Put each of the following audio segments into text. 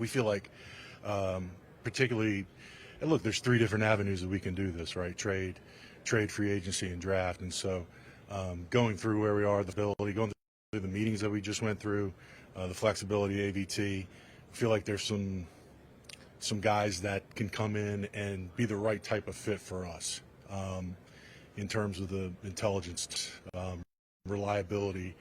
We feel like, particularly, and look, there's three different avenues that we can do this, right? Trade, free agency, and draft. And so, going through where we are, the ability, going through the meetings that we just went through, the flexibility, AVT, I feel like there's some guys that can come in and be the right type of fit for us, in terms of the intelligence, reliability.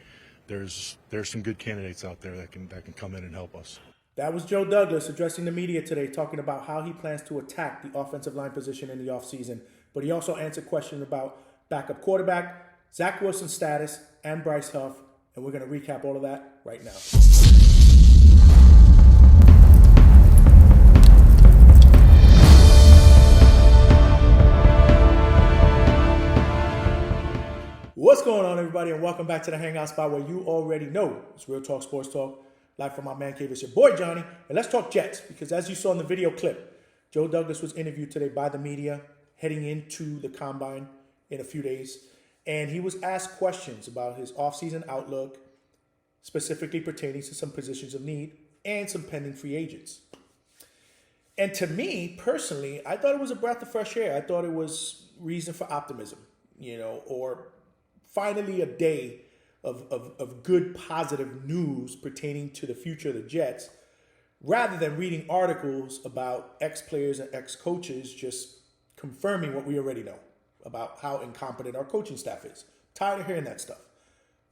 There's some good candidates out there that can come in and help us. That was Joe Douglas addressing the media today, talking about how he plans to attack the offensive line position in the offseason. But he also answered questions about backup quarterback, Zach Wilson's status, and Bryce Huff. And we're going to recap all of that right now. What's going on, everybody, and welcome back to the Hangout Spot, where you already know it's Real Talk Sports Talk. Live from my man cave, it's your boy Johnny. And let's talk Jets, because as you saw in the video clip, Joe Douglas was interviewed today by the media heading into the Combine in a few days. And he was asked questions about his offseason outlook, specifically pertaining to some positions of need and some pending free agents. And to me, personally, I thought it was a breath of fresh air. I thought it was reason for optimism, or finally a day of good, positive news pertaining to the future of the Jets, rather than reading articles about ex-players and ex-coaches just confirming what we already know about how incompetent our coaching staff is. Tired of hearing that stuff.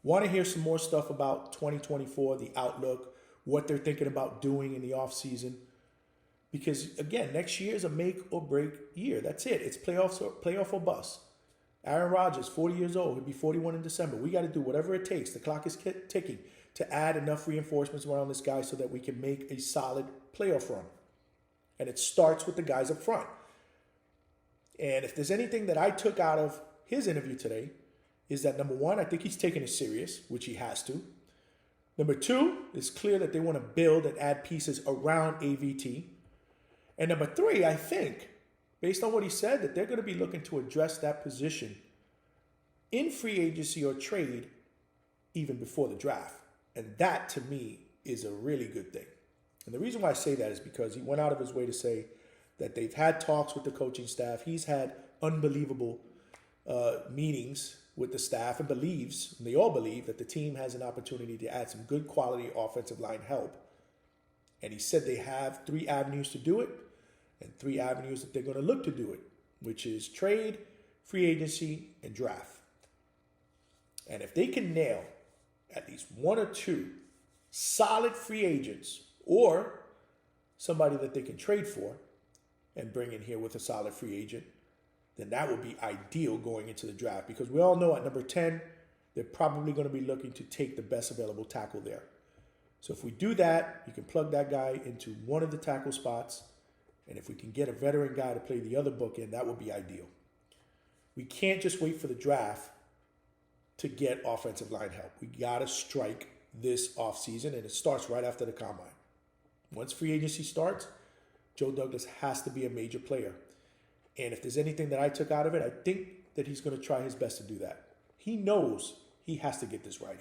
Want to hear some more stuff about 2024, the outlook, what they're thinking about doing in the offseason. Because, again, next year is a make or break year. That's it. It's playoff or bust. Aaron Rodgers, 40 years old. He'll be 41 in December. We got to do whatever it takes. The clock is ticking to add enough reinforcements around this guy so that we can make a solid playoff run. And it starts with the guys up front. And if there's anything that I took out of his interview today, is that number one, I think he's taking it serious, which he has to. Number two, it's clear that they want to build and add pieces around AVT. And number three, I think, based on what he said, that they're going to be looking to address that position in free agency or trade even before the draft. And that, to me, is a really good thing. And the reason why I say that is because he went out of his way to say that they've had talks with the coaching staff. He's had unbelievable meetings with the staff and they all believe that the team has an opportunity to add some good quality offensive line help. And he said they have three avenues to do it, and three avenues that they're going to look to do it, which is trade, free agency, and draft. And if they can nail at least one or two solid free agents or somebody that they can trade for and bring in here with a solid free agent, then that would be ideal going into the draft, because we all know at number 10, they're probably going to be looking to take the best available tackle there. So if we do that, you can plug that guy into one of the tackle spots. And if we can get a veteran guy to play the other bookend, that would be ideal. We can't just wait for the draft to get offensive line help. We got to strike this offseason, and it starts right after the Combine. Once free agency starts, Joe Douglas has to be a major player. And if there's anything that I took out of it, I think that he's going to try his best to do that. He knows he has to get this right.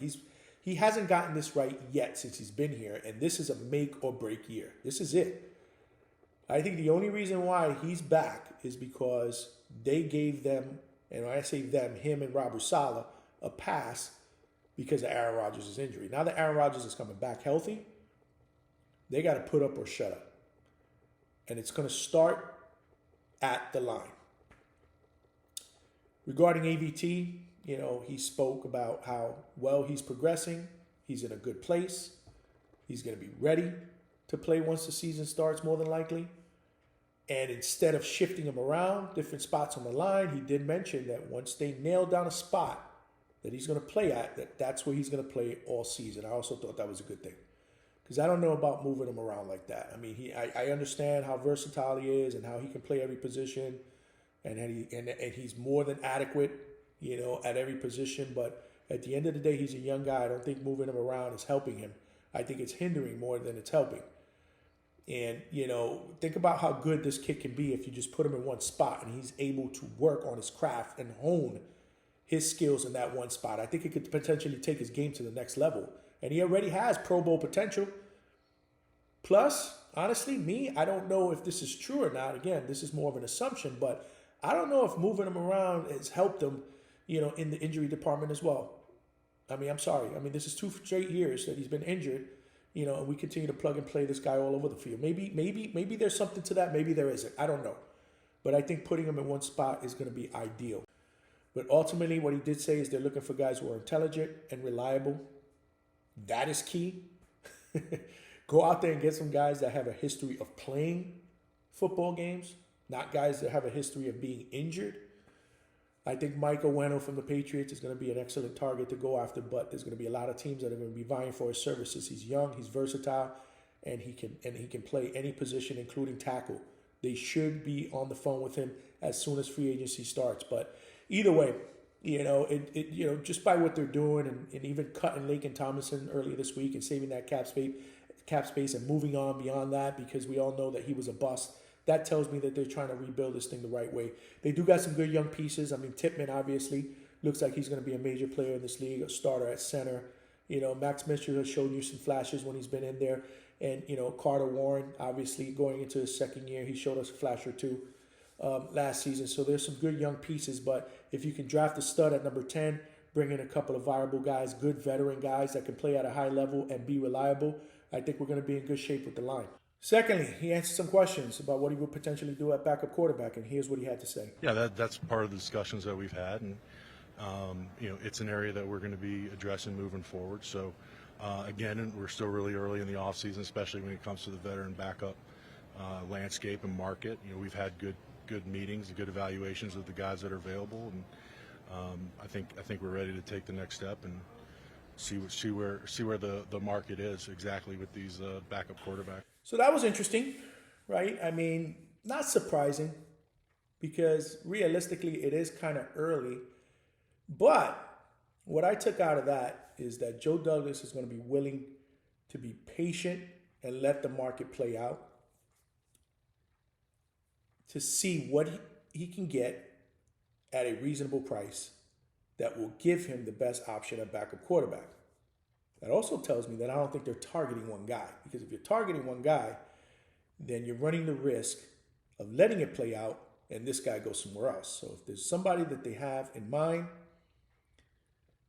He hasn't gotten this right yet since he's been here, and this is a make or break year. This is it. I think the only reason why he's back is because they gave them, and when I say them, him and Robert Saleh, a pass because of Aaron Rodgers' injury. Now that Aaron Rodgers is coming back healthy, they got to put up or shut up. And it's going to start at the line. Regarding AVT, he spoke about how well he's progressing. He's in a good place. He's going to be ready to play once the season starts, more than likely. And instead of shifting him around different spots on the line, he did mention that once they nail down a spot that he's going to play at, that's where he's going to play all season. I also thought that was a good thing, because I don't know about moving him around like that. I mean, I understand how versatile he is and how he can play every position, and he's more than adequate, at every position. But at the end of the day, he's a young guy. I don't think moving him around is helping him. I think it's hindering more than it's helping. And, think about how good this kid can be if you just put him in one spot and he's able to work on his craft and hone his skills in that one spot. I think it could potentially take his game to the next level. And he already has Pro Bowl potential. Plus, honestly, I don't know if this is true or not. Again, this is more of an assumption, but I don't know if moving him around has helped him, in the injury department as well. I mean, I'm sorry. I mean, this is 2 straight years that he's been injured, and we continue to plug and play this guy all over the field. Maybe there's something to that. Maybe there isn't. I don't know. But I think putting him in one spot is going to be ideal. But ultimately, what he did say is they're looking for guys who are intelligent and reliable. That is key. Go out there and get some guys that have a history of playing football games, not guys that have a history of being injured. I think Mike Oweno from the Patriots is going to be an excellent target to go after, but there's going to be a lot of teams that are going to be vying for his services. He's young, he's versatile, and he can play any position, including tackle. They should be on the phone with him as soon as free agency starts. But either way, just by what they're doing and even cutting Laken Tomlinson earlier this week and saving that cap space and moving on beyond that, because we all know that he was a bust. That tells me that they're trying to rebuild this thing the right way. They do got some good young pieces. I mean, Tippmann obviously looks like he's going to be a major player in this league, a starter at center. Max Mitchell has shown you some flashes when he's been in there. And, Carter Warren, obviously going into his second year, he showed us a flash or two last season. So there's some good young pieces. But if you can draft a stud at number 10, bring in a couple of viable guys, good veteran guys that can play at a high level and be reliable, I think we're going to be in good shape with the line. Secondly, he answered some questions about what he would potentially do at backup quarterback, and here's what he had to say. Yeah, that's part of the discussions that we've had, and it's an area that we're going to be addressing moving forward. So, again, we're still really early in the offseason, especially when it comes to the veteran backup landscape and market. We've had good meetings, good evaluations of the guys that are available, and I think we're ready to take the next step and see where the market is exactly with these backup quarterbacks. So that was interesting, right? I mean, not surprising, because realistically it is kind of early. But what I took out of that is that Joe Douglas is going to be willing to be patient and let the market play out to see what he can get at a reasonable price that will give him the best option at backup quarterback. That also tells me that I don't think they're targeting one guy, because if you're targeting one guy, then you're running the risk of letting it play out and this guy goes somewhere else. So if there's somebody that they have in mind,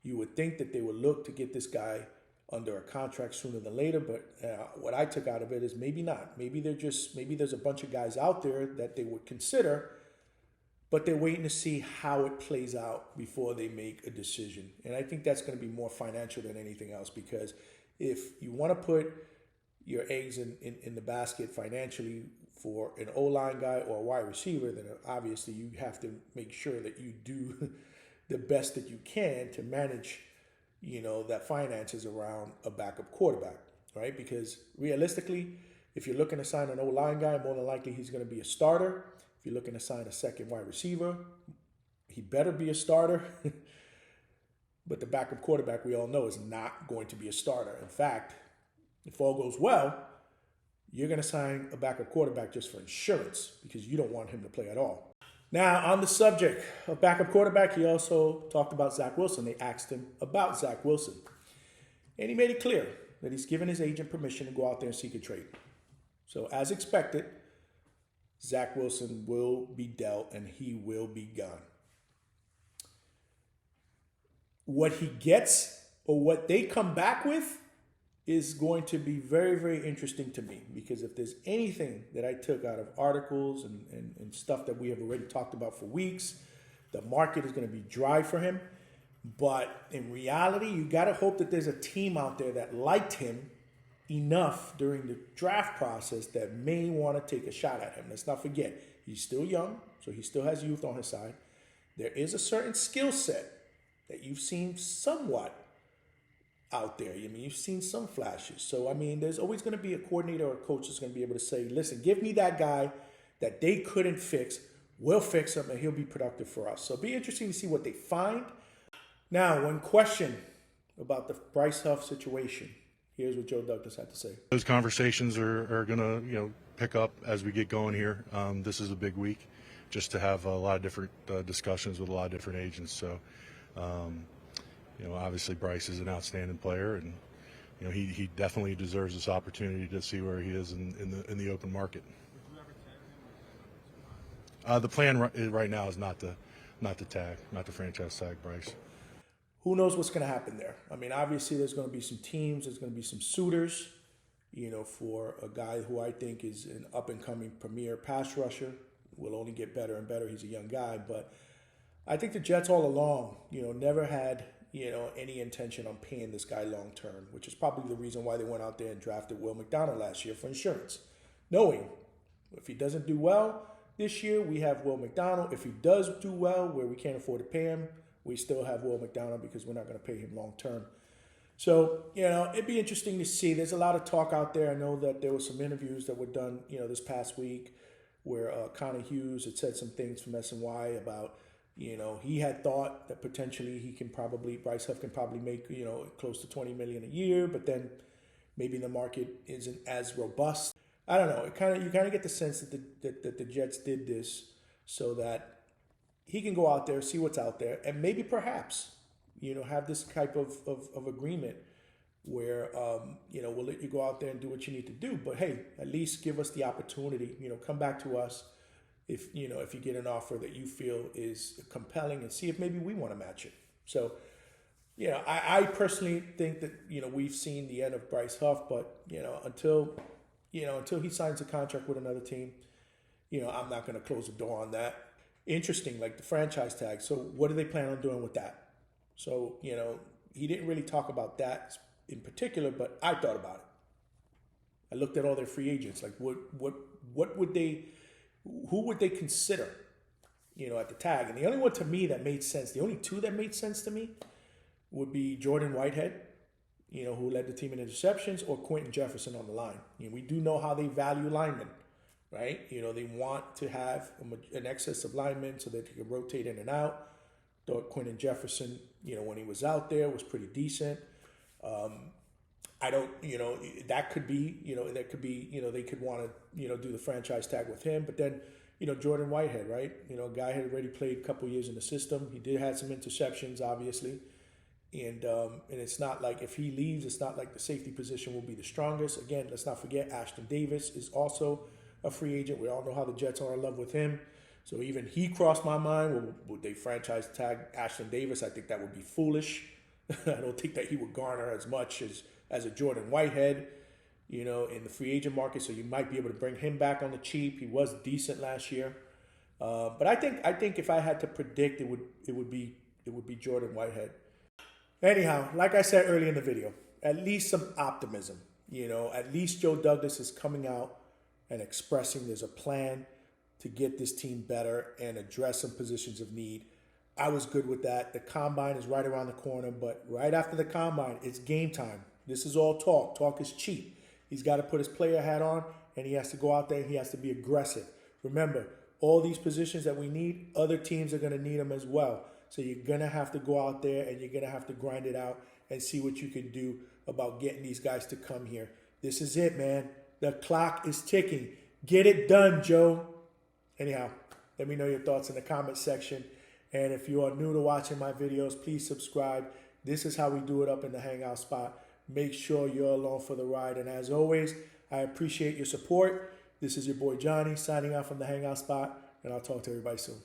you would think that they would look to get this guy under a contract sooner than later. But what I took out of it is maybe not. Maybe there's a bunch of guys out there that they would consider, but they're waiting to see how it plays out before they make a decision. And I think that's going to be more financial than anything else, because if you want to put your eggs in the basket financially for an O-line guy or a wide receiver, then obviously you have to make sure that you do the best that you can to manage, that finances around a backup quarterback, right? Because realistically, if you're looking to sign an O-line guy, more than likely he's going to be a starter. If you're looking to sign a second wide receiver, he better be a starter. But the backup quarterback, we all know, is not going to be a starter. In fact, if all goes well, you're going to sign a backup quarterback just for insurance, because you don't want him to play at all. Now, on the subject of backup quarterback, he also talked about Zach Wilson. They asked him about Zach Wilson. And he made it clear that he's given his agent permission to go out there and seek a trade. So, as expected, Zach Wilson will be dealt and he will be gone. What he gets, or what they come back with, is going to be very, very interesting to me, because if there's anything that I took out of articles and stuff that we have already talked about for weeks, the market is going to be dry for him. But in reality, you got to hope that there's a team out there that liked him enough during the draft process that may want to take a shot at him. Let's not forget, he's still young, so he still has youth on his side. There is a certain skill set that you've seen somewhat out there. I mean, you've seen some flashes. So, I mean, there's always going to be a coordinator or a coach that's going to be able to say, listen, give me that guy that they couldn't fix. We'll fix him and he'll be productive for us. So it'll be interesting to see what they find. Now, when questioned about the Bryce Huff situation, here's what Joe Douglas had to say. Those conversations are going to, pick up as we get going here. This is a big week, just to have a lot of different discussions with a lot of different agents. So, obviously Bryce is an outstanding player, and he definitely deserves this opportunity to see where he is in the open market. The plan right now is not the franchise tag Bryce. Who knows what's going to happen there? I mean, obviously there's going to be some teams, there's going to be some suitors, for a guy who I think is an up-and-coming premier pass rusher. Will only get better and better. He's a young guy, but I think the Jets all along, never had, any intention on paying this guy long term, which is probably the reason why they went out there and drafted Will McDonald last year for insurance, knowing if he doesn't do well this year, we have Will McDonald. If he does do well, where we can't afford to pay him, we still have Will McDonald because we're not going to pay him long term. So, it'd be interesting to see. There's a lot of talk out there. I know that there were some interviews that were done, this past week where Connor Hughes had said some things from SNY about, he had thought that potentially Bryce Huff can probably make, close to $20 million a year, but then maybe the market isn't as robust. I don't know. You kind of get the sense that the Jets did this so that he can go out there, see what's out there, and maybe perhaps, have this type of agreement where, we'll let you go out there and do what you need to do. But hey, at least give us the opportunity, come back to us if you get an offer that you feel is compelling and see if maybe we want to match it. So, I personally think that, we've seen the end of Bryce Huff, but, until he signs a contract with another team, I'm not going to close the door on that. Interesting, like the franchise tag. So what do they plan on doing with that? So, he didn't really talk about that in particular, but I thought about it. I looked at all their free agents. Like what would they, who would they consider, at the tag? And the only one to me that made sense, the only two that made sense to me would be Jordan Whitehead, who led the team in interceptions, or Quentin Jefferson on the line. We do know how they value linemen, right? They want to have an excess of linemen so that they can rotate in and out. Thought Quentin Jefferson, when he was out there, was pretty decent. I don't, that could be, they could want to, do the franchise tag with him. But then, Jordan Whitehead, right? A guy had already played a couple years in the system. He did have some interceptions, obviously. And it's not like if he leaves, it's not like the safety position will be the strongest. Again, let's not forget Ashton Davis is also a free agent. We all know how the Jets are in love with him. So even he crossed my mind. Would they franchise tag Ashton Davis? I think that would be foolish. I don't think that he would garner as much as a Jordan Whitehead, in the free agent market. So you might be able to bring him back on the cheap. He was decent last year. But I think if I had to predict, it would be Jordan Whitehead. Anyhow, like I said earlier in the video, at least some optimism. At least Joe Douglas is coming out and expressing there's a plan to get this team better and address some positions of need. I was good with that. The combine is right around the corner, but right after the combine, it's game time. This is all talk. Talk is cheap. He's got to put his player hat on, and he has to go out there and he has to be aggressive. Remember, all these positions that we need, other teams are going to need them as well. So you're going to have to go out there and you're going to have to grind it out and see what you can do about getting these guys to come here. This is it, man. The clock is ticking. Get it done, Joe. Anyhow, let me know your thoughts in the comment section. And if you are new to watching my videos, please subscribe. This is how we do it up in the Hangout spot. Make sure you're along for the ride. And as always, I appreciate your support. This is your boy Johnny signing out from the Hangout spot, and I'll talk to everybody soon.